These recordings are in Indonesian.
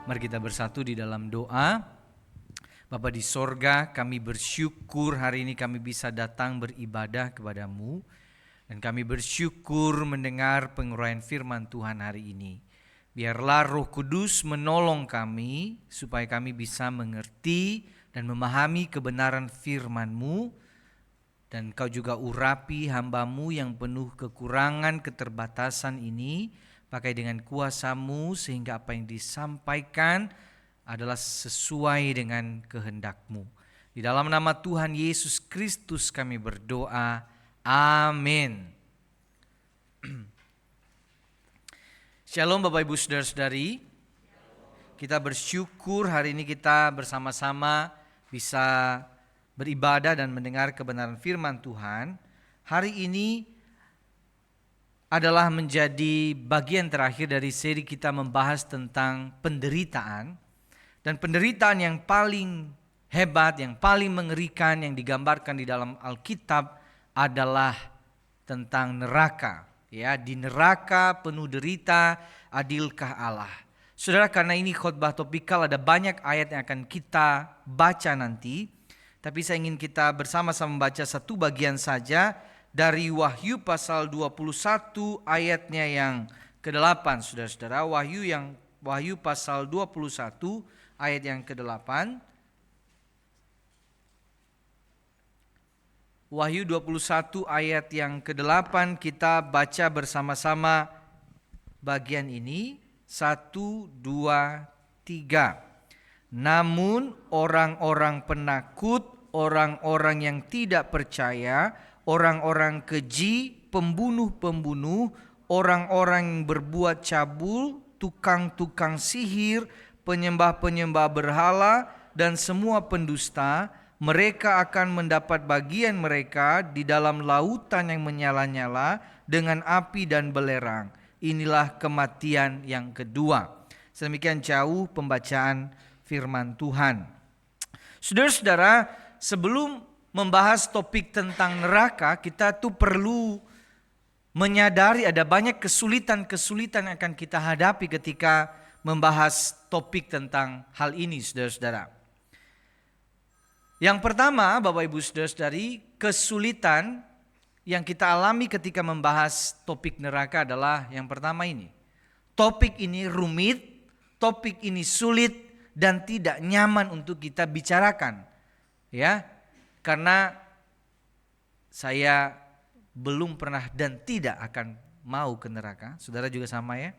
Mari kita bersatu di dalam doa. Bapa di sorga, kami bersyukur hari ini kami bisa datang beribadah kepadamu. Dan kami bersyukur mendengar penguraian firman Tuhan hari ini. Biarlah Roh Kudus menolong kami supaya kami bisa mengerti dan memahami kebenaran firman-Mu. Dan Kau juga urapi hamba-Mu yang penuh kekurangan, keterbatasan ini. Pakai dengan kuasa-Mu sehingga apa yang disampaikan adalah sesuai dengan kehendak-Mu. Di dalam nama Tuhan Yesus Kristus kami berdoa. Amin. Shalom Bapak Ibu Saudara-saudari. Kita bersyukur hari ini kita bersama-sama bisa beribadah dan mendengar kebenaran firman Tuhan. Hari ini adalah menjadi bagian terakhir dari seri kita membahas tentang penderitaan. Dan penderitaan yang paling hebat, yang paling mengerikan yang digambarkan di dalam Alkitab adalah tentang neraka. Ya, di neraka penuh derita, adilkah Allah? Saudara, karena ini khotbah topikal, ada banyak ayat yang akan kita baca nanti. Tapi saya ingin kita bersama-sama membaca satu bagian saja dari Wahyu pasal 21 ayatnya yang ke-8. Saudara-saudara, Wahyu pasal 21 ayat yang ke-8. Wahyu 21 ayat yang ke-8 kita baca bersama-sama bagian ini. 1, 2, 3. Namun orang-orang penakut, orang-orang yang tidak percaya, orang-orang keji, pembunuh-pembunuh, orang-orang yang berbuat cabul, tukang-tukang sihir, penyembah-penyembah berhala, dan semua pendusta, mereka akan mendapat bagian mereka di dalam lautan yang menyala-nyala dengan api dan belerang. Inilah kematian yang kedua. Sedemikian jauh pembacaan firman Tuhan. Saudara-saudara, sebelum membahas topik tentang neraka, kita tuh perlu menyadari ada banyak kesulitan-kesulitan yang akan kita hadapi ketika membahas topik tentang hal ini, saudara-saudara. Yang pertama, Bapak Ibu saudara-saudari, kesulitan yang kita alami ketika membahas topik neraka adalah yang pertama ini. Topik ini rumit, topik ini sulit dan tidak nyaman untuk kita bicarakan. Ya, karena saya belum pernah dan tidak akan mau ke neraka. Saudara juga sama ya.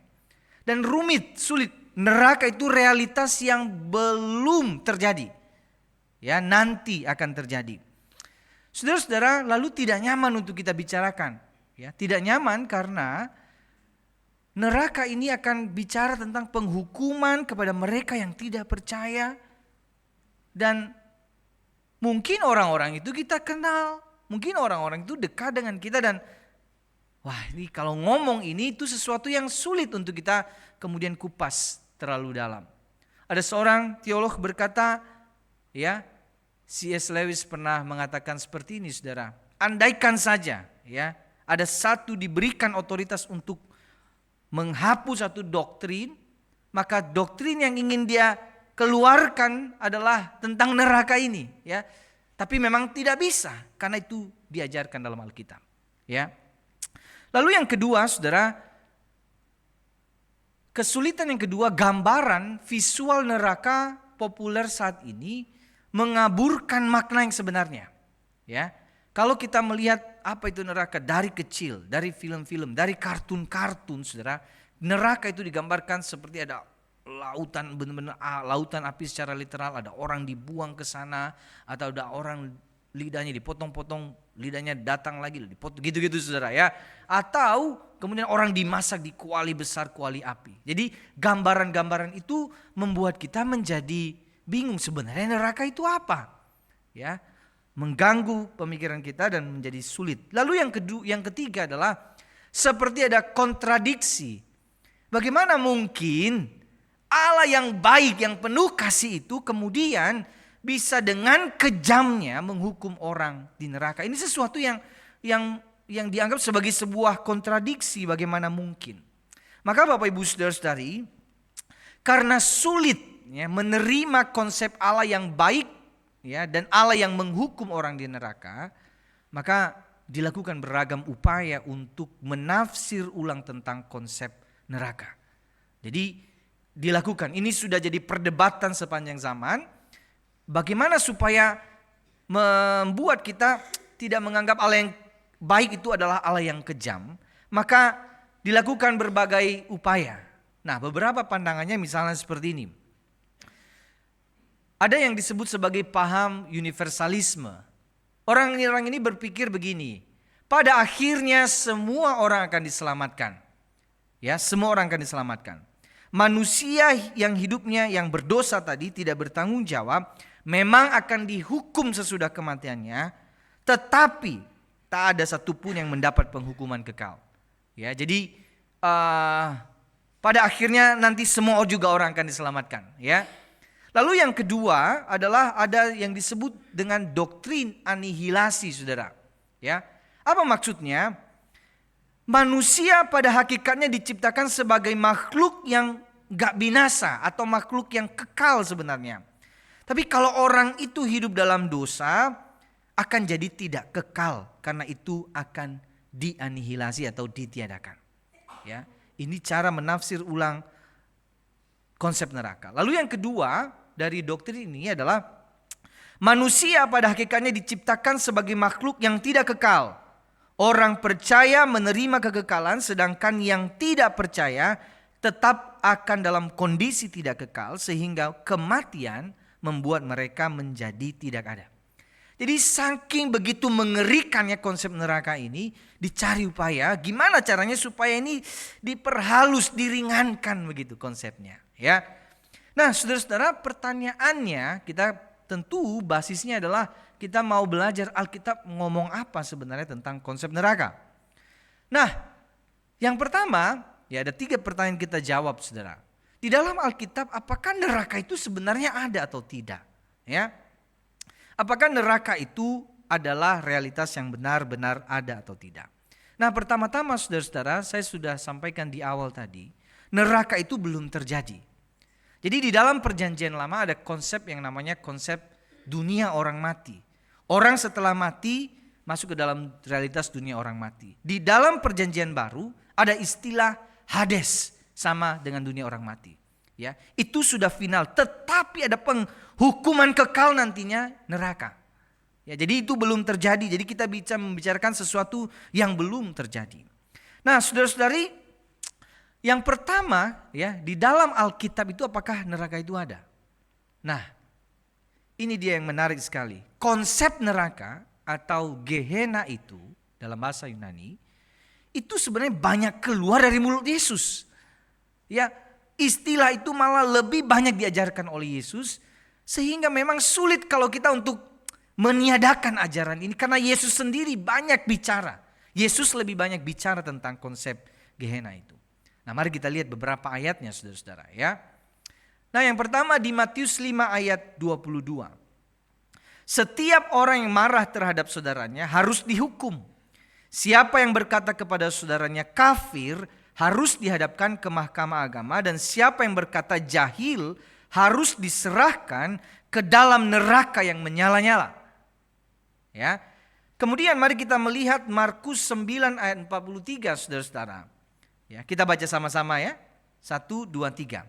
Dan rumit, sulit. Neraka itu realitas yang belum terjadi. Ya, nanti akan terjadi. Saudara-saudara, lalu tidak nyaman untuk kita bicarakan. Ya, tidak nyaman karena neraka ini akan bicara tentang penghukuman kepada mereka yang tidak percaya. Dan mungkin orang-orang itu kita kenal. Mungkin orang-orang itu dekat dengan kita dan wah, ini kalau ngomong ini itu sesuatu yang sulit untuk kita kemudian kupas terlalu dalam. Ada seorang teolog berkata, ya, C.S. Lewis pernah mengatakan seperti ini, saudara. Andaikan saja, ya, ada satu diberikan otoritas untuk menghapus satu doktrin, maka doktrin yang ingin dia keluarkan adalah tentang neraka ini, ya. Tapi memang tidak bisa karena itu diajarkan dalam Alkitab, ya. Lalu yang kedua, saudara, kesulitan yang kedua, gambaran visual neraka populer saat ini mengaburkan makna yang sebenarnya. Ya, kalau kita melihat apa itu neraka dari kecil, dari film-film, dari kartun-kartun, saudara, neraka itu digambarkan seperti ada lautan, benar-benar lautan api secara literal, ada orang dibuang ke sana, atau ada orang lidahnya dipotong-potong, lidahnya datang lagi dipotong, gitu-gitu saudara ya. Atau kemudian orang dimasak di kuali besar, kuali api. Jadi gambaran-gambaran itu membuat kita menjadi bingung sebenarnya neraka itu apa. Ya, mengganggu pemikiran kita dan menjadi sulit. Lalu yang ketiga adalah seperti ada kontradiksi. Bagaimana mungkin Allah yang baik, yang penuh kasih itu kemudian bisa dengan kejamnya menghukum orang di neraka. Ini sesuatu yang dianggap sebagai sebuah kontradiksi, bagaimana mungkin. Maka Bapak Ibu Saudara-saudari, Karena sulit menerima konsep Allah yang baik dan Allah yang menghukum orang di neraka, maka dilakukan beragam upaya untuk menafsir ulang tentang konsep neraka. Jadi dilakukan, ini sudah jadi perdebatan sepanjang zaman. Bagaimana supaya membuat kita tidak menganggap Allah yang baik itu adalah Allah yang kejam. Maka dilakukan berbagai upaya. Nah, beberapa pandangannya misalnya seperti ini. Ada yang disebut sebagai paham universalisme. Orang-orang ini berpikir begini, pada akhirnya semua orang akan diselamatkan. Ya, semua orang akan diselamatkan. Manusia yang hidupnya yang berdosa tadi tidak bertanggung jawab, memang akan dihukum sesudah kematiannya, tetapi tak ada satupun yang mendapat penghukuman kekal. Ya, jadi pada akhirnya nanti semua juga orang akan diselamatkan. Ya. Lalu yang kedua adalah ada yang disebut dengan doktrin anihilasi, saudara. Ya, apa maksudnya? Manusia pada hakikatnya diciptakan sebagai makhluk yang gak binasa atau makhluk yang kekal sebenarnya. Tapi kalau orang itu hidup dalam dosa, akan jadi tidak kekal karena itu akan dianihilasi atau ditiadakan. Ya, ini cara menafsir ulang konsep neraka. Lalu yang kedua dari doktrin ini adalah manusia pada hakikatnya diciptakan sebagai makhluk yang tidak kekal. Orang percaya menerima kekekalan, sedangkan yang tidak percaya tetap akan dalam kondisi tidak kekal, sehingga kematian membuat mereka menjadi tidak ada. Jadi saking begitu mengerikannya konsep neraka ini, dicari upaya gimana caranya supaya ini diperhalus, diringankan begitu konsepnya. Ya. Nah, saudara-saudara, pertanyaannya kita tentu basisnya adalah kita mau belajar Alkitab ngomong apa sebenarnya tentang konsep neraka. Nah, yang pertama, ya ada 3 pertanyaan kita jawab, saudara. Di dalam Alkitab, apakah neraka itu sebenarnya ada atau tidak? Ya, apakah neraka itu adalah realitas yang benar-benar ada atau tidak? Nah, pertama-tama, saudara-saudara, saya sudah sampaikan di awal tadi, neraka itu belum terjadi. Jadi di dalam perjanjian lama ada konsep yang namanya konsep dunia orang mati. Orang setelah mati masuk ke dalam realitas dunia orang mati. Di dalam perjanjian baru ada istilah Hades, sama dengan dunia orang mati. Ya, itu sudah final, tetapi ada penghukuman kekal nantinya, neraka. Ya, jadi itu belum terjadi. Jadi kita bisa membicarakan sesuatu yang belum terjadi. Nah, saudara-saudari, yang pertama ya, di dalam Alkitab itu apakah neraka itu ada? Nah, ini dia yang menarik sekali. Konsep neraka atau Gehenna itu dalam bahasa Yunani itu sebenarnya banyak keluar dari mulut Yesus. Ya, istilah itu malah lebih banyak diajarkan oleh Yesus, sehingga memang sulit kalau kita untuk meniadakan ajaran ini karena Yesus sendiri banyak bicara. Yesus lebih banyak bicara tentang konsep Gehenna itu. Nah, mari kita lihat beberapa ayatnya, saudara-saudara ya. Nah, yang pertama di Matius 5 ayat 22. Setiap orang yang marah terhadap saudaranya harus dihukum. Siapa yang berkata kepada saudaranya kafir harus dihadapkan ke mahkamah agama, dan siapa yang berkata jahil harus diserahkan ke dalam neraka yang menyala-nyala. Ya. Kemudian mari kita melihat Markus 9 ayat 43, saudara-saudara. Ya, kita baca sama-sama ya. 1, 2, 3.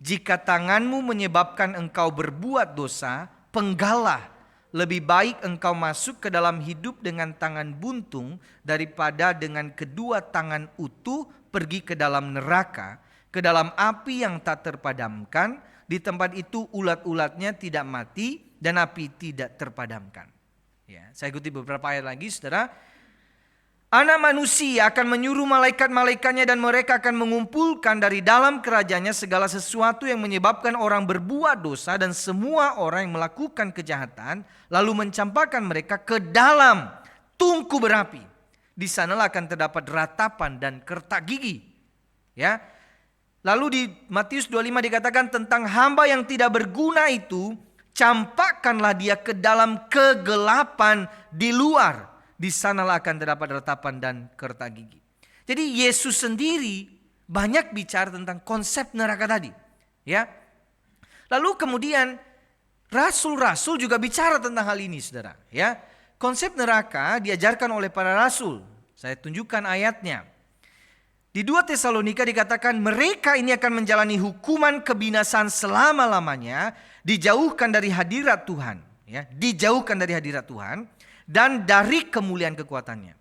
Jika tanganmu menyebabkan engkau berbuat dosa, penggalah. Lebih baik engkau masuk ke dalam hidup dengan tangan buntung daripada dengan kedua tangan utuh pergi ke dalam neraka, ke dalam api yang tak terpadamkan. Di tempat itu ulat-ulatnya tidak mati dan api tidak terpadamkan. Ya, saya ikuti beberapa ayat lagi, saudara. Anak manusia akan menyuruh malaikat-malaikatnya dan mereka akan mengumpulkan dari dalam kerajaannya segala sesuatu yang menyebabkan orang berbuat dosa dan semua orang yang melakukan kejahatan, lalu mencampakkan mereka ke dalam tungku berapi. Di sanalah akan terdapat ratapan dan kertak gigi. Ya. Lalu di Matius 25 dikatakan tentang hamba yang tidak berguna itu, campakkanlah dia ke dalam kegelapan di luar. Di sanalah akan terdapat ratapan dan kertak gigi. Jadi Yesus sendiri banyak bicara tentang konsep neraka tadi. Ya. Lalu kemudian rasul-rasul juga bicara tentang hal ini, saudara. Ya, konsep neraka diajarkan oleh para rasul. Saya tunjukkan ayatnya. Di 2 Tesalonika dikatakan mereka ini akan menjalani hukuman kebinasan selama-lamanya, dijauhkan dari hadirat Tuhan, ya, dijauhkan dari hadirat Tuhan dan dari kemuliaan kekuatannya.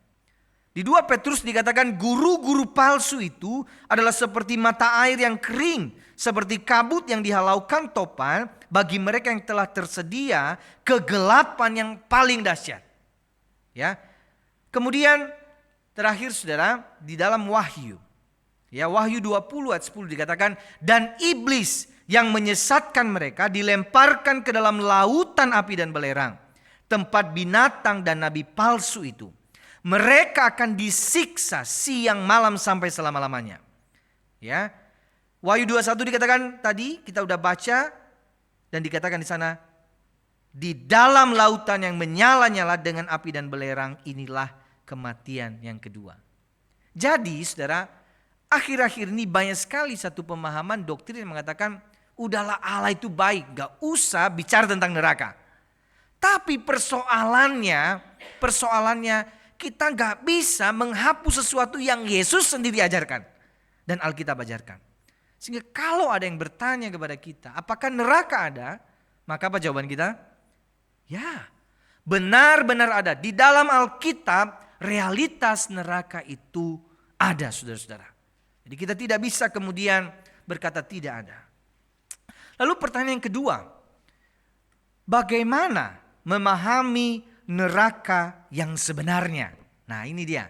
Di 2 Petrus dikatakan guru-guru palsu itu adalah seperti mata air yang kering, seperti kabut yang dihalaukan topan bagi mereka yang telah tersedia kegelapan yang paling dahsyat. Ya. Kemudian terakhir saudara, di dalam Wahyu. Ya, Wahyu 20 ayat 10 dikatakan, dan iblis yang menyesatkan mereka dilemparkan ke dalam lautan api dan belerang, tempat binatang dan nabi palsu itu. Mereka akan disiksa siang malam sampai selama-lamanya. Ya. Wahyu 21 dikatakan tadi kita udah baca dan dikatakan di sana, di dalam lautan yang menyala-nyala dengan api dan belerang inilah kematian yang kedua. Jadi saudara, akhir-akhir ini banyak sekali satu pemahaman doktrin yang mengatakan udahlah Allah itu baik, gak usah bicara tentang neraka. Tapi persoalannya kita gak bisa menghapus sesuatu yang Yesus sendiri ajarkan dan Alkitab ajarkan. Sehingga kalau ada yang bertanya kepada kita, apakah neraka ada? Maka apa jawaban kita? Ya, benar-benar ada. Di dalam Alkitab realitas neraka itu ada, saudara-saudara. Jadi kita tidak bisa kemudian berkata tidak ada. Lalu pertanyaan yang kedua, bagaimana memahami neraka yang sebenarnya? Nah, ini dia.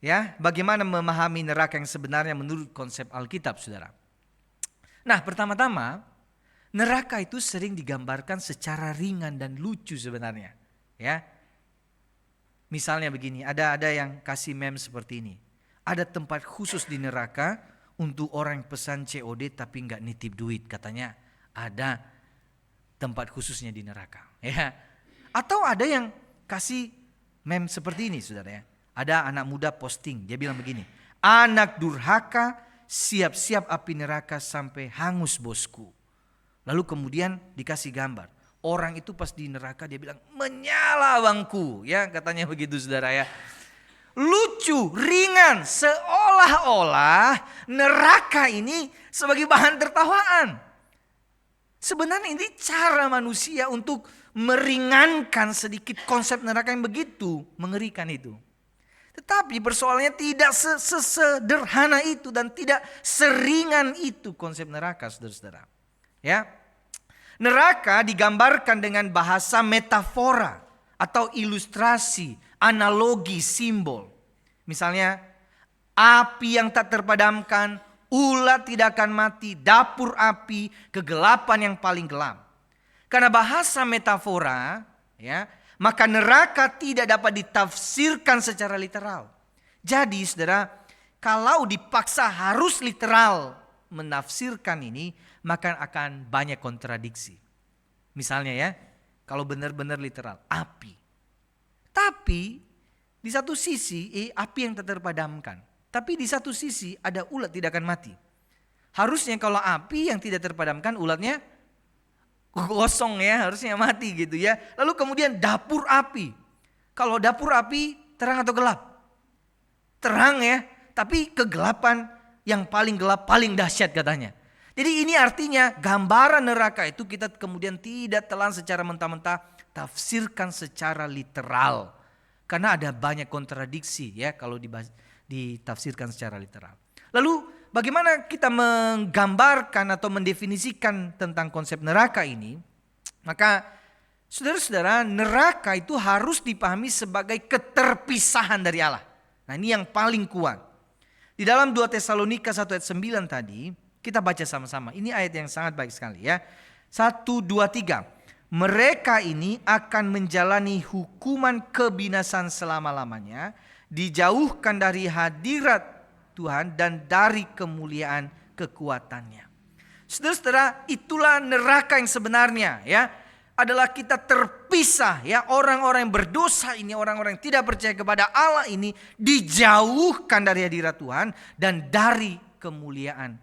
Ya, bagaimana memahami neraka yang sebenarnya menurut konsep Alkitab, saudara? Nah, pertama-tama, neraka itu sering digambarkan secara ringan dan lucu sebenarnya. Ya, misalnya begini, ada yang kasih meme seperti ini. Ada tempat khusus di neraka untuk orang yang pesan COD tapi nggak nitip duit, katanya ada tempat khususnya di neraka. Ya, atau ada yang kasih meme seperti ini, saudara ya. Ada anak muda posting, dia bilang begini, anak durhaka siap-siap api neraka sampai hangus bosku. Lalu kemudian dikasih gambar, orang itu pas di neraka dia bilang menyala bangku, ya katanya begitu saudara ya. Lucu, ringan, seolah-olah neraka ini sebagai bahan tertawaan. Sebenarnya ini cara manusia untuk meringankan sedikit konsep neraka yang begitu mengerikan itu. Tetapi persoalannya tidak sesederhana itu dan tidak seringan itu konsep neraka, saudara-saudara. Ya, neraka digambarkan dengan bahasa metafora atau ilustrasi, analogi, simbol. Misalnya, api yang tak terpadamkan, ulat tidak akan mati, dapur api, kegelapan yang paling gelap. Karena bahasa metafora, ya, maka neraka tidak dapat ditafsirkan secara literal. Jadi saudara, kalau dipaksa harus literal menafsirkan ini, maka akan banyak kontradiksi. Misalnya ya, kalau benar-benar literal, api. Tapi di satu sisi api yang tak terpadamkan. Tapi di satu sisi ada ulat tidak akan mati. Harusnya kalau api yang tidak terpadamkan, ulatnya gosong ya, harusnya mati gitu ya. Lalu kemudian dapur api. Kalau dapur api terang atau gelap? Terang ya, tapi kegelapan yang paling gelap, paling dahsyat katanya. Jadi ini artinya gambaran neraka itu kita kemudian tidak telan secara mentah-mentah, tafsirkan secara literal. Karena ada banyak kontradiksi ya kalau ditafsirkan secara literal. Lalu bagaimana kita menggambarkan atau mendefinisikan tentang konsep neraka ini? Maka saudara-saudara, neraka itu harus dipahami sebagai keterpisahan dari Allah. Nah, ini yang paling kuat. Di dalam 2 Tesalonika 1 ayat 9 tadi, kita baca sama-sama. Ini ayat yang sangat baik sekali ya. 1, 2, 3. Mereka ini akan menjalani hukuman kebinasan selama-lamanya, dijauhkan dari hadirat Tuhan dan dari kemuliaan kekuatannya. Saudara-saudara, itulah neraka yang sebenarnya ya. Adalah kita terpisah ya, orang-orang yang berdosa ini, orang-orang yang tidak percaya kepada Allah ini dijauhkan dari hadirat Tuhan dan dari kemuliaan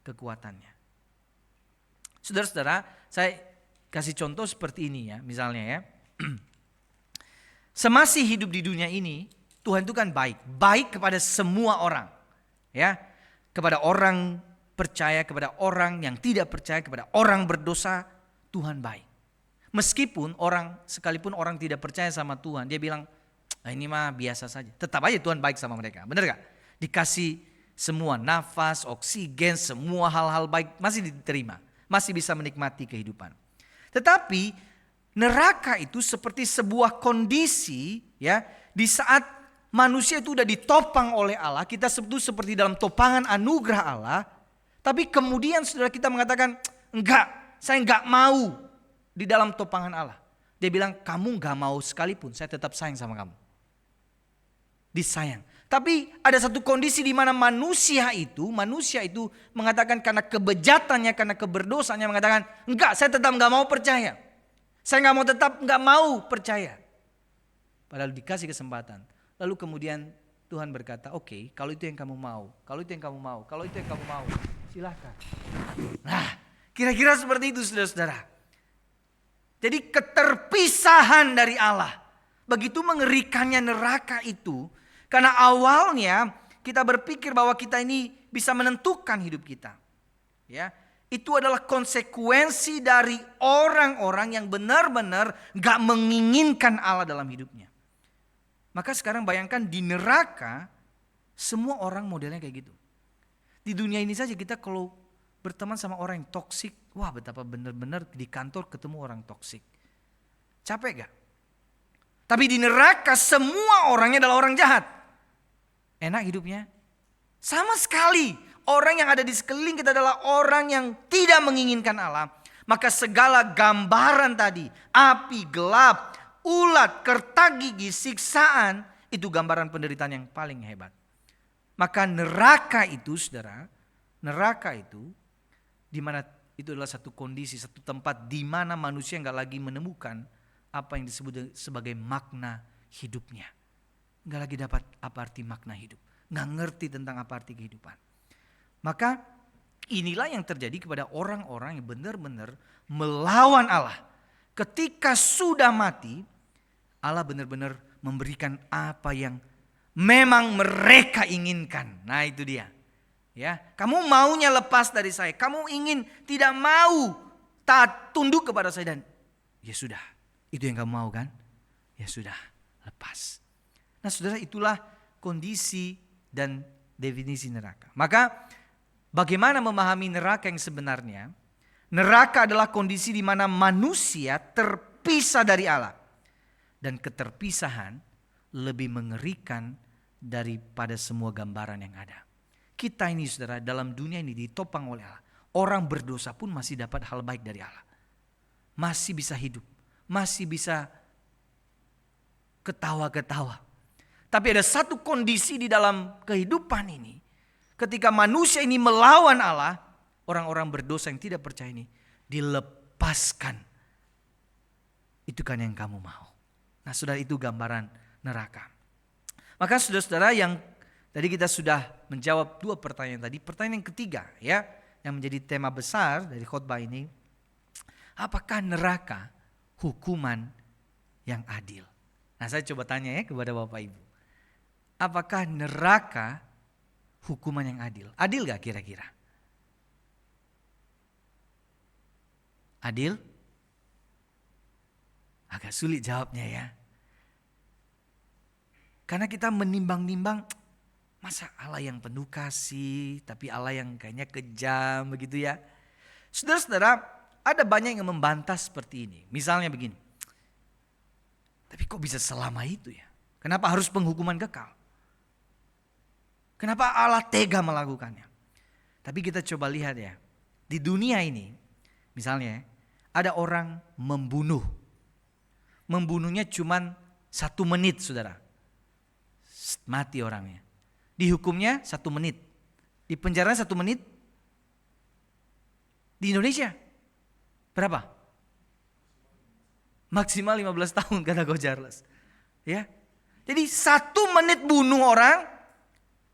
kekuatannya. Saudara-saudara, saya kasih contoh seperti ini ya, misalnya ya. Semasih hidup di dunia ini, Tuhan itu kan baik. Baik kepada semua orang. Ya, kepada orang percaya, kepada orang yang tidak percaya, kepada orang berdosa, Tuhan baik. Meskipun sekalipun orang tidak percaya sama Tuhan, dia bilang, ini mah biasa saja. Tetap aja Tuhan baik sama mereka. Benar gak? Dikasih semua nafas, oksigen, semua hal-hal baik masih diterima. Masih bisa menikmati kehidupan. Tetapi neraka itu seperti sebuah kondisi ya, di saat manusia itu udah ditopang oleh Allah, kita sebut seperti dalam topangan anugerah Allah, tapi kemudian saudara kita mengatakan, enggak, saya enggak mau di dalam topangan Allah. Dia bilang, kamu enggak mau sekalipun, saya tetap sayang sama kamu. Disayang. Tapi ada satu kondisi di mana manusia itu mengatakan karena kebejatannya, karena keberdosaannya mengatakan, enggak, saya tetap enggak mau percaya. Saya nggak mau percaya. Padahal dikasih kesempatan. Lalu kemudian Tuhan berkata, oke, kalau itu yang kamu mau, kalau itu yang kamu mau, kalau itu yang kamu mau, silakan. Nah, kira-kira seperti itu saudara-saudara. Jadi keterpisahan dari Allah. Begitu mengerikannya neraka itu. Karena awalnya kita berpikir bahwa kita ini bisa menentukan hidup kita. Ya. Itu adalah konsekuensi dari orang-orang yang benar-benar gak menginginkan Allah dalam hidupnya. Maka sekarang bayangkan di neraka semua orang modelnya kayak gitu. Di dunia ini saja kita kalau berteman sama orang yang toksik, wah betapa benar-benar di kantor ketemu orang toksik. Capek gak? Tapi di neraka semua orangnya adalah orang jahat. Enak hidupnya? Sama sekali. Orang yang ada di sekeliling kita adalah orang yang tidak menginginkan Allah. Maka segala gambaran tadi, api, gelap, ulat, kerta gigi, siksaan, itu gambaran penderitaan yang paling hebat. Maka neraka itu saudara, neraka itu, dimana itu adalah satu kondisi, satu tempat di mana manusia nggak lagi menemukan apa yang disebut sebagai makna hidupnya. Nggak lagi dapat apa arti makna hidup. Nggak ngerti tentang apa arti kehidupan. Maka inilah yang terjadi kepada orang-orang yang benar-benar melawan Allah. Ketika sudah mati, Allah benar-benar memberikan apa yang memang mereka inginkan. Nah itu dia. Ya, kamu maunya lepas dari saya. Kamu ingin tidak mau taat tunduk kepada saya dan ya sudah. Itu yang kamu mau kan? Ya sudah, lepas. Nah saudara, itulah kondisi dan definisi neraka. Maka bagaimana memahami neraka yang sebenarnya? Neraka adalah kondisi di mana manusia terpisah dari Allah. Dan keterpisahan lebih mengerikan daripada semua gambaran yang ada. Kita ini saudara dalam dunia ini ditopang oleh Allah. Orang berdosa pun masih dapat hal baik dari Allah. Masih bisa hidup. Masih bisa ketawa-ketawa. Tapi ada satu kondisi di dalam kehidupan ini. Ketika manusia ini melawan Allah, orang-orang berdosa yang tidak percaya ini dilepaskan. Itu kan yang kamu mau. Nah saudara, itu gambaran neraka. Maka saudara-saudara, yang tadi kita sudah menjawab dua pertanyaan tadi. Pertanyaan yang ketiga ya, yang menjadi tema besar dari khotbah ini. Apakah neraka hukuman yang adil? Nah saya coba tanya ya kepada Bapak Ibu. Apakah neraka hukuman yang adil? Adil gak kira-kira? Adil? Agak sulit jawabnya ya. Karena kita menimbang-nimbang, masa Allah yang penuh kasih, tapi Allah yang kayaknya kejam begitu ya. Saudara-saudara, ada banyak yang membantah seperti ini. Misalnya begini, tapi kok bisa selama itu ya? Kenapa harus penghukuman kekal? Kenapa Allah tega melakukannya? Tapi kita coba lihat ya, di dunia ini, misalnya ada orang membunuh. Membunuhnya cuma 1 menit saudara. Mati orangnya. Dihukumnya 1 menit. Di penjara 1 menit. Di Indonesia berapa? Maksimal 15 tahun kata Go Charles. Ya. Jadi 1 menit bunuh orang,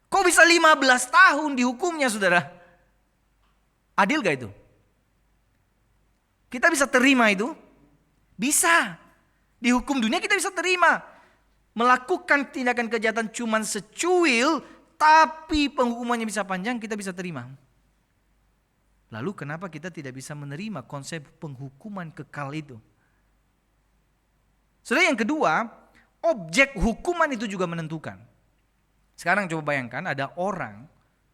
kok bisa 15 tahun dihukumnya saudara? Adil gak itu? Kita bisa terima itu? Bisa. Di hukum dunia kita bisa terima. Melakukan tindakan kejahatan cuman secuil, tapi penghukumannya bisa panjang, kita bisa terima. Lalu kenapa kita tidak bisa menerima konsep penghukuman kekal itu? Saudara, yang kedua, objek hukuman itu juga menentukan. Sekarang coba bayangkan ada orang,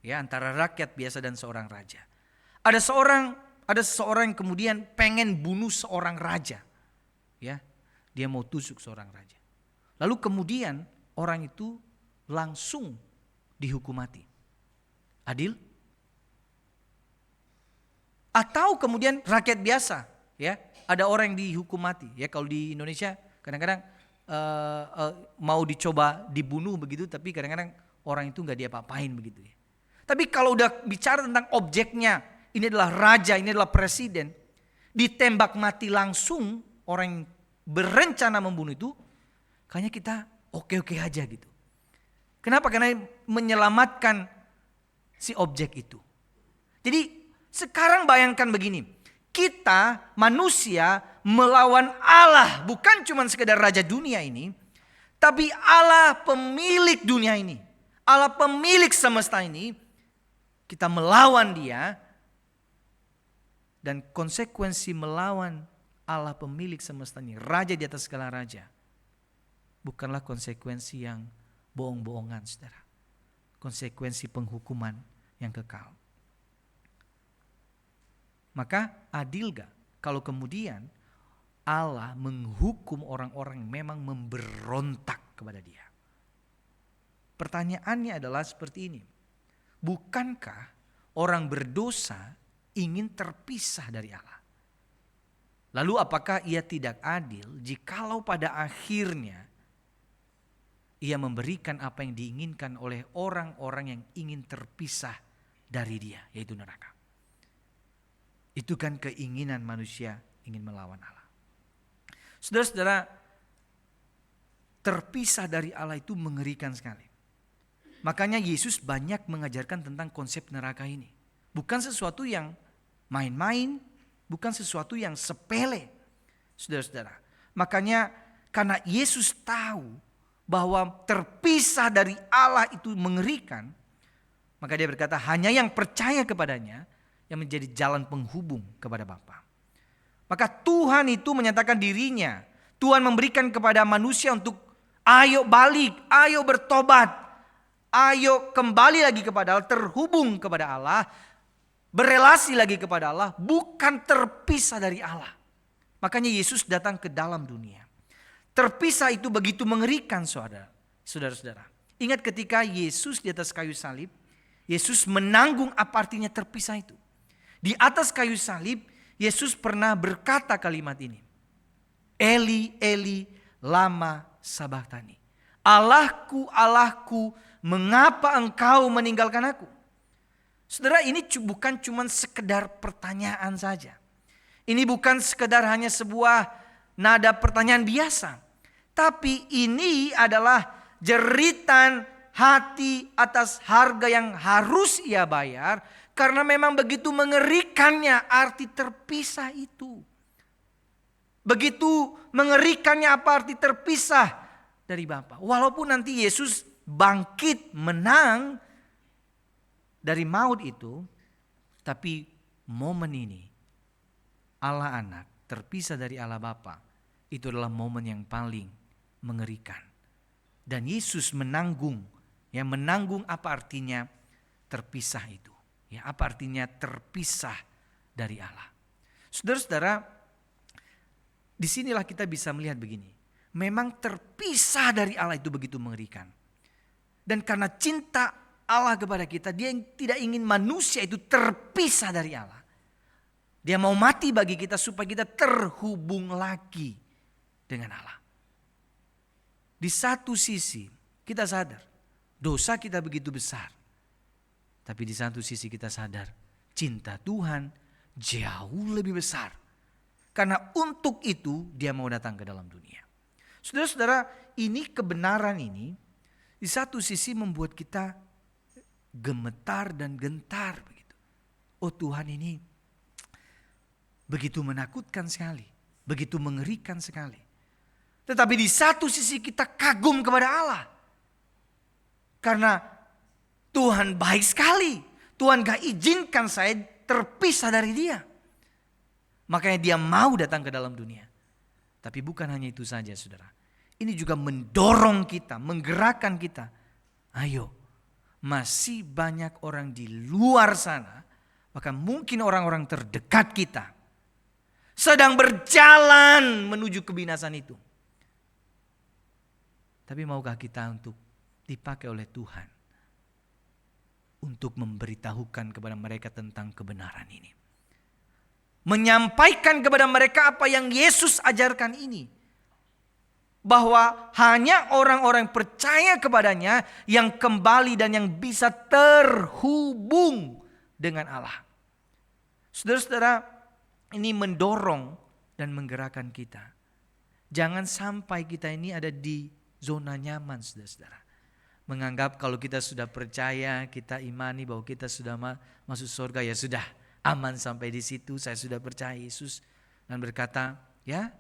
ya, antara rakyat biasa dan seorang raja. Ada seseorang yang kemudian pengen bunuh seorang raja. Ya, dia mau tusuk seorang raja. Lalu kemudian orang itu langsung dihukum mati. Adil? Atau kemudian rakyat biasa, ya, ada orang yang dihukum mati. Ya, kalau di Indonesia kadang-kadang mau dicoba dibunuh begitu, tapi kadang-kadang orang itu nggak diapa-apain begitu ya. Tapi kalau udah bicara tentang objeknya, ini adalah raja, ini adalah presiden, ditembak mati langsung orang yang berencana membunuh itu, kayaknya kita oke-oke aja gitu. Kenapa? Karena menyelamatkan si objek itu. Jadi sekarang bayangkan begini, kita manusia melawan Allah, bukan cuma sekedar raja dunia ini, tapi Allah pemilik dunia ini, Allah pemilik semesta ini. Kita melawan dia, dan konsekuensi melawan Allah pemilik semesta ini, raja di atas segala raja, bukanlah konsekuensi yang bohong-bohongan, saudara. Konsekuensi penghukuman yang kekal. Maka adil gak kalau kemudian Allah menghukum orang-orang yang memang memberontak kepada dia? Pertanyaannya adalah seperti ini. Bukankah orang berdosa ingin terpisah dari Allah? Lalu apakah ia tidak adil jikalau pada akhirnya ia memberikan apa yang diinginkan oleh orang-orang yang ingin terpisah dari dia, yaitu neraka? Itu kan keinginan manusia ingin melawan Allah. Saudara-saudara, terpisah dari Allah itu mengerikan sekali. Makanya Yesus banyak mengajarkan tentang konsep neraka ini. Bukan sesuatu yang main-main, bukan sesuatu yang sepele. Saudara-saudara, makanya karena Yesus tahu bahwa terpisah dari Allah itu mengerikan, maka dia berkata hanya yang percaya kepadanya yang menjadi jalan penghubung kepada Bapa. Maka Tuhan itu menyatakan dirinya. Tuhan memberikan kepada manusia untuk ayo balik, ayo bertobat, ayo kembali lagi kepada Allah, terhubung kepada Allah, berelasi lagi kepada Allah, bukan terpisah dari Allah. Makanya Yesus datang ke dalam dunia. Terpisah itu begitu mengerikan, saudara-saudara. Ingat ketika Yesus di atas kayu salib, Yesus menanggung apa artinya terpisah itu. Di atas kayu salib, Yesus pernah berkata kalimat ini. Eli, Eli, lama sabachthani. Allahku, Allahku, mengapa engkau meninggalkan aku? Saudara, ini bukan cuma sekedar pertanyaan saja. Ini bukan sekedar hanya sebuah nada pertanyaan biasa. Tapi ini adalah jeritan hati atas harga yang harus ia bayar. Karena memang begitu mengerikannya arti terpisah itu. Begitu mengerikannya apa arti terpisah dari Bapa. Walaupun nanti Yesus bangkit menang dari maut itu. Tapi momen ini Allah anak terpisah dari Allah Bapa. Itu adalah momen yang paling mengerikan. Dan Yesus menanggung. Ya, menanggung apa artinya terpisah itu. Ya, apa artinya terpisah dari Allah. Saudara-saudara, disinilah kita bisa melihat begini. Memang terpisah dari Allah itu begitu mengerikan. Dan karena cinta Allah kepada kita, dia tidak ingin manusia itu terpisah dari Allah. Dia mau mati bagi kita supaya kita terhubung lagi dengan Allah. Di satu sisi kita sadar dosa kita begitu besar. Tapi di satu sisi kita sadar cinta Tuhan jauh lebih besar. Karena untuk itu dia mau datang ke dalam dunia. Saudara-saudara, ini kebenaran ini di satu sisi membuat kita gemetar dan gentar begitu. Oh, Tuhan ini begitu menakutkan sekali, begitu mengerikan sekali. Tetapi di satu sisi kita kagum kepada Allah. Karena Tuhan baik sekali. Tuhan gak izinkan saya terpisah dari dia. Makanya dia mau datang ke dalam dunia. Tapi bukan hanya itu saja saudara. Ini juga mendorong kita, menggerakkan kita. Ayo, masih banyak orang di luar sana, bahkan mungkin orang-orang terdekat kita, sedang berjalan menuju kebinasan itu. Tapi maukah kita untuk dipakai oleh Tuhan untuk memberitahukan kepada mereka tentang kebenaran ini. Menyampaikan kepada mereka apa yang Yesus ajarkan ini. Bahwa hanya orang-orang percaya kepadanya yang kembali dan yang bisa terhubung dengan Allah. Saudara-saudara, ini mendorong dan menggerakkan kita. Jangan sampai kita ini ada di zona nyaman, saudara-saudara. Menganggap kalau kita sudah percaya, kita imani bahwa kita sudah masuk surga, ya sudah aman sampai di situ. Saya sudah percaya Yesus dan berkata, ya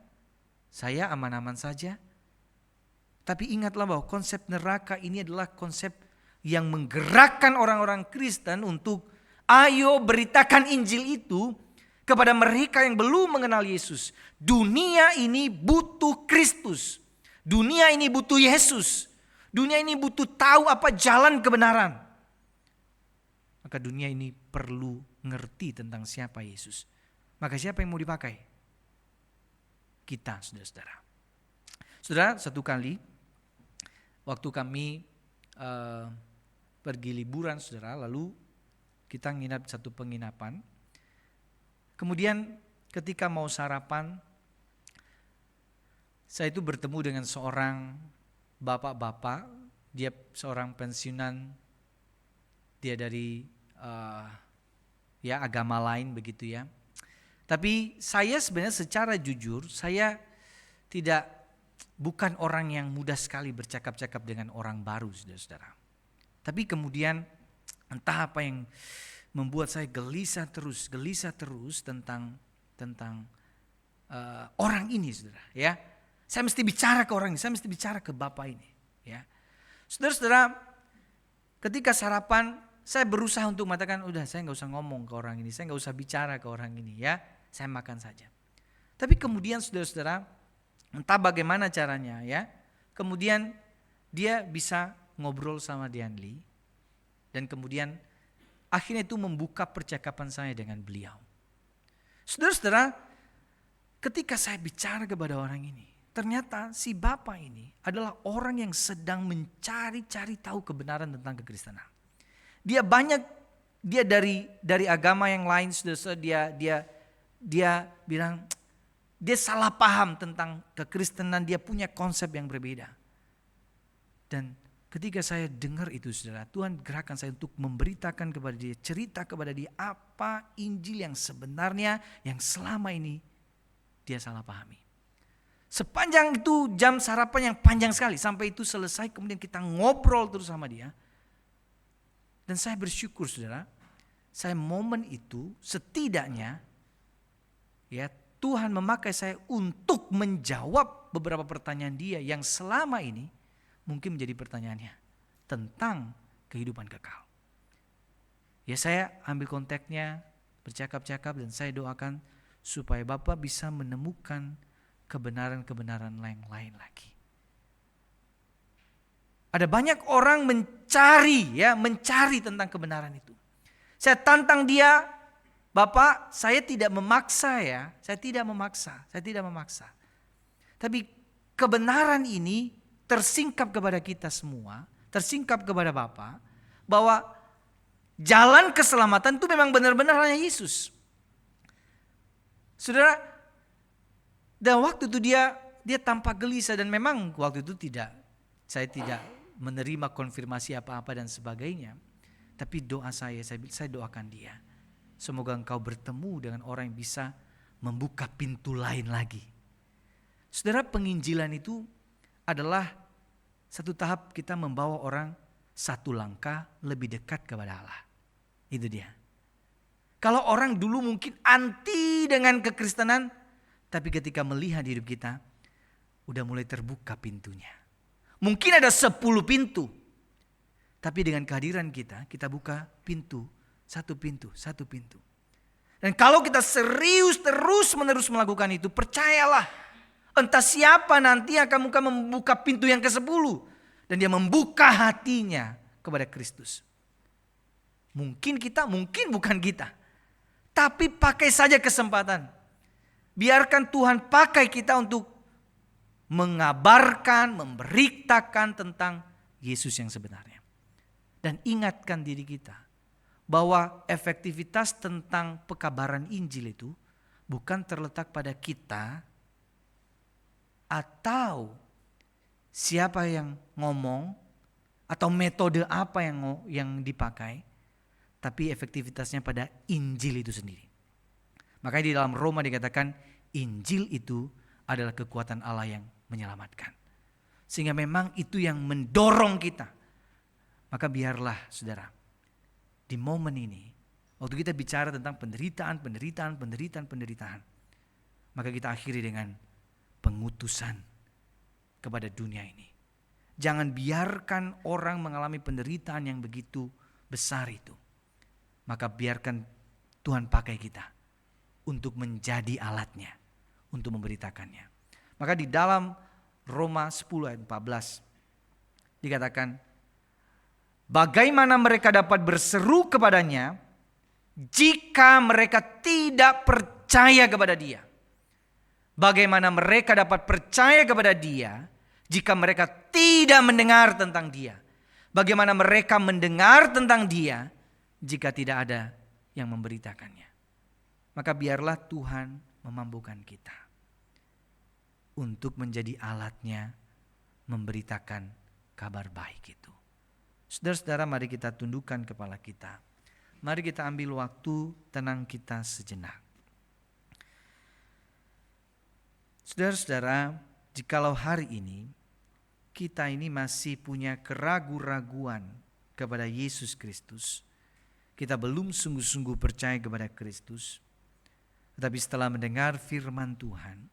saya aman-aman saja. Tapi ingatlah bahwa konsep neraka ini adalah konsep yang menggerakkan orang-orang Kristen untuk ayo beritakan Injil itu kepada mereka yang belum mengenal Yesus. Dunia ini butuh Kristus. Dunia ini butuh Yesus. Dunia ini butuh tahu apa jalan kebenaran. Maka dunia ini perlu ngerti tentang siapa Yesus. Maka siapa yang mau dipakai? Kita, saudara-saudara. Saudara, satu kali waktu kami pergi liburan, saudara, lalu kita nginap satu penginapan. Kemudian ketika mau sarapan, saya itu bertemu dengan seorang bapak-bapak, dia seorang pensiunan, dia dari agama lain begitu ya. Tapi saya sebenarnya secara jujur, saya bukan orang yang mudah sekali bercakap-cakap dengan orang baru, saudara-saudara. Tapi kemudian entah apa yang membuat saya gelisah terus tentang orang ini, saudara. Ya, saya mesti bicara ke orang ini, saya mesti bicara ke bapak ini. Ya, saudara-saudara, ketika sarapan saya berusaha untuk mengatakan, udah saya nggak usah ngomong ke orang ini, saya nggak usah bicara ke orang ini, ya, saya makan saja. Tapi kemudian saudara-saudara, entah bagaimana caranya ya, kemudian dia bisa ngobrol sama Dian Lee dan kemudian akhirnya itu membuka percakapan saya dengan beliau. Saudara-saudara, ketika saya bicara kepada orang ini, ternyata si bapak ini adalah orang yang sedang mencari-cari tahu kebenaran tentang kekristenan. Dia dari agama yang lain, saudara-saudara, dia bilang dia salah paham tentang kekristenan, dia punya konsep yang berbeda. Dan ketika saya dengar itu, saudara, Tuhan gerakkan saya untuk memberitakan kepada dia, cerita kepada dia apa Injil yang sebenarnya yang selama ini dia salah pahami. Sepanjang itu jam sarapan yang panjang sekali, sampai itu selesai kemudian kita ngobrol terus sama dia. Dan saya bersyukur, saudara, saya momen itu setidaknya ya Tuhan memakai saya untuk menjawab beberapa pertanyaan dia yang selama ini mungkin menjadi pertanyaannya tentang kehidupan kekal. Ya, saya ambil kontaknya, bercakap-cakap, dan saya doakan supaya Bapak bisa menemukan kebenaran-kebenaran lain lagi. Ada banyak orang mencari tentang kebenaran itu. Saya tantang dia, Bapak, saya tidak memaksa ya, saya tidak memaksa. Tapi kebenaran ini tersingkap kepada kita semua, tersingkap kepada Bapak, bahwa jalan keselamatan itu memang benar-benar hanya Yesus. Saudara, dan waktu itu dia tampak gelisah, dan memang waktu itu saya tidak menerima konfirmasi apa-apa dan sebagainya. Tapi doa saya doakan dia. Semoga engkau bertemu dengan orang yang bisa membuka pintu lain lagi. Saudara, penginjilan itu adalah satu tahap kita membawa orang satu langkah lebih dekat kepada Allah. Itu dia. Kalau orang dulu mungkin anti ngerti dengan kekristenan, tapi ketika melihat hidup kita, udah mulai terbuka pintunya. Mungkin ada 10 pintu, tapi dengan kehadiran kita, kita buka pintu, satu pintu, satu pintu. Dan kalau kita serius terus-menerus melakukan itu, percayalah, entah siapa nanti akan membuka pintu yang ke-10. Dan dia membuka hatinya kepada Kristus. Mungkin kita, mungkin bukan kita. Tapi pakai saja kesempatan. Biarkan Tuhan pakai kita untuk mengabarkan, memberitakan tentang Yesus yang sebenarnya. Dan ingatkan diri kita bahwa efektivitas tentang pekabaran Injil itu bukan terletak pada kita atau siapa yang ngomong atau metode apa yang dipakai, tapi efektivitasnya pada Injil itu sendiri. Makanya di dalam Roma dikatakan Injil itu adalah kekuatan Allah yang menyelamatkan. Sehingga memang itu yang mendorong kita. Maka biarlah saudara, di momen ini, waktu kita bicara tentang penderitaan, maka kita akhiri dengan pengutusan kepada dunia ini. Jangan biarkan orang mengalami penderitaan yang begitu besar itu. Maka biarkan Tuhan pakai kita untuk menjadi alatnya, untuk memberitakannya. Maka di dalam Roma 10 ayat 14 dikatakan, bagaimana mereka dapat berseru kepadanya jika mereka tidak percaya kepada Dia? Bagaimana mereka dapat percaya kepada Dia jika mereka tidak mendengar tentang Dia? Bagaimana mereka mendengar tentang Dia jika tidak ada yang memberitakannya? Maka biarlah Tuhan memampukan kita untuk menjadi alatnya memberitakan kabar baik itu. Saudara-saudara, mari kita tundukkan kepala kita. Mari kita ambil waktu tenang kita sejenak. Saudara-saudara, jikalau hari ini kita ini masih punya keraguan-raguan kepada Yesus Kristus, kita belum sungguh-sungguh percaya kepada Kristus, tetapi setelah mendengar firman Tuhan,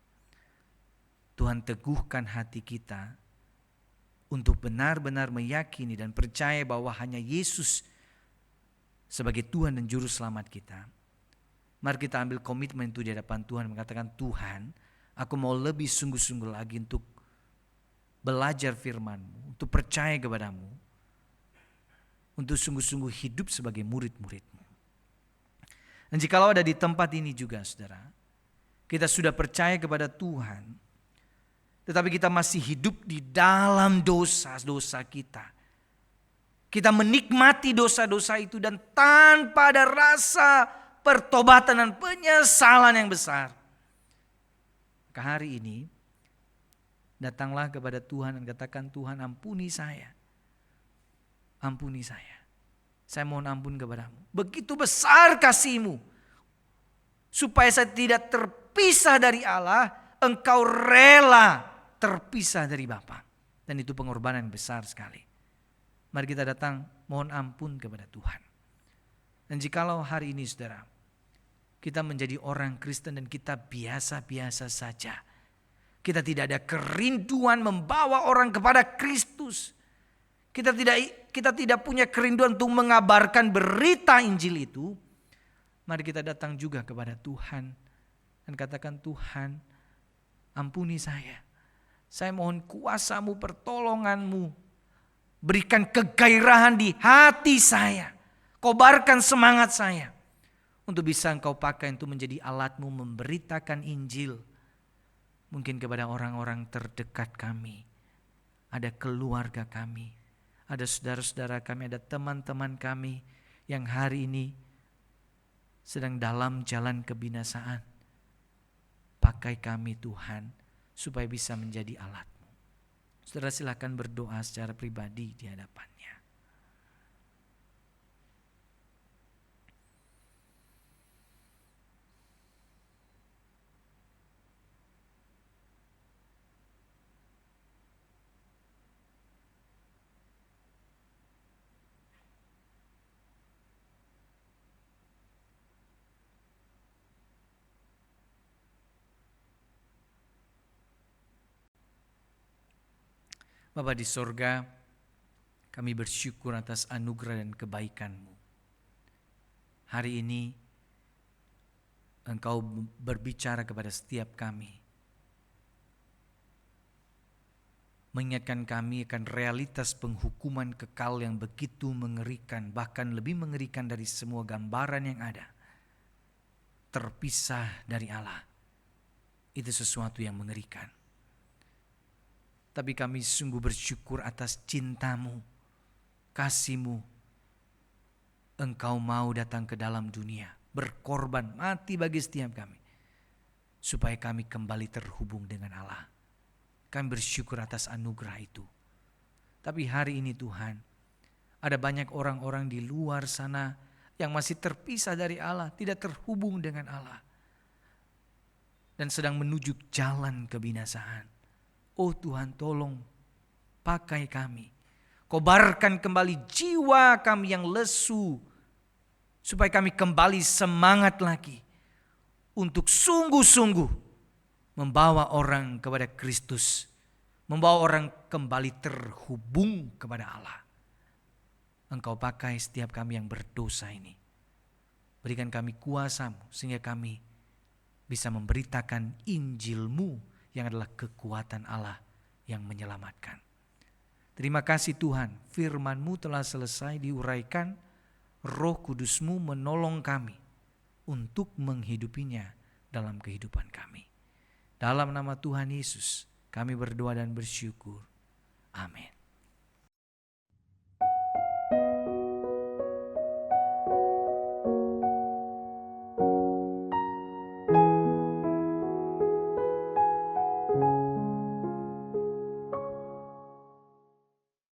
Tuhan teguhkan hati kita untuk benar-benar meyakini dan percaya bahwa hanya Yesus sebagai Tuhan dan Juru Selamat kita. Mari kita ambil komitmen itu di hadapan Tuhan, mengatakan, Tuhan, aku mau lebih sungguh-sungguh lagi untuk belajar firman-Mu, untuk percaya kepadamu, untuk sungguh-sungguh hidup sebagai murid-murid-Mu. Dan jikalau ada di tempat ini juga saudara, kita sudah percaya kepada Tuhan, tetapi kita masih hidup di dalam dosa-dosa kita. Kita menikmati dosa-dosa itu dan tanpa ada rasa pertobatan dan penyesalan yang besar. Maka hari ini datanglah kepada Tuhan dan katakan, Tuhan ampuni saya. Ampuni saya. Saya mohon ampun kepadamu. Begitu besar kasih-Mu. Supaya saya tidak terpisah dari Allah, Engkau rela terpisah dari Bapa. Dan itu pengorbanan besar sekali. Mari kita datang mohon ampun kepada Tuhan. Dan jikalau hari ini saudara, kita menjadi orang Kristen dan kita biasa-biasa saja, kita tidak ada kerinduan membawa orang kepada Kristus, kita tidak punya kerinduan untuk mengabarkan berita Injil itu, mari kita datang juga kepada Tuhan dan katakan, Tuhan ampuni saya. Saya mohon kuasa-Mu, pertolongan-Mu. Berikan kegairahan di hati saya. Kobarkan semangat saya. Untuk bisa Engkau pakai untuk menjadi alat-Mu memberitakan Injil. Mungkin kepada orang-orang terdekat kami. Ada keluarga kami. Ada saudara-saudara kami, ada teman-teman kami yang hari ini sedang dalam jalan kebinasaan. Pakai kami Tuhan, supaya bisa menjadi alat-Mu. Saudara silakan berdoa secara pribadi di hadapannya. Bapa di sorga, kami bersyukur atas anugerah dan kebaikan-Mu. Hari ini Engkau berbicara kepada setiap kami, mengingatkan kami akan realitas penghukuman kekal yang begitu mengerikan, bahkan lebih mengerikan dari semua gambaran yang ada. Terpisah dari Allah, itu sesuatu yang mengerikan. Tapi kami sungguh bersyukur atas cinta-Mu, kasih-Mu. Engkau mau datang ke dalam dunia, berkorban, mati bagi setiap kami, supaya kami kembali terhubung dengan Allah. Kami bersyukur atas anugerah itu. Tapi hari ini Tuhan, ada banyak orang-orang di luar sana yang masih terpisah dari Allah, tidak terhubung dengan Allah, dan sedang menuju jalan kebinasaan. Oh Tuhan, tolong pakai kami. Kobarkan kembali jiwa kami yang lesu, supaya kami kembali semangat lagi untuk sungguh-sungguh membawa orang kepada Kristus, membawa orang kembali terhubung kepada Allah. Engkau pakai setiap kami yang berdosa ini. Berikan kami kuasa-Mu sehingga kami bisa memberitakan Injil-Mu yang adalah kekuatan Allah yang menyelamatkan. Terima kasih Tuhan, firman-Mu telah selesai diuraikan. Roh Kudus-Mu menolong kami untuk menghidupinya dalam kehidupan kami. Dalam nama Tuhan Yesus kami berdoa dan bersyukur. Amin.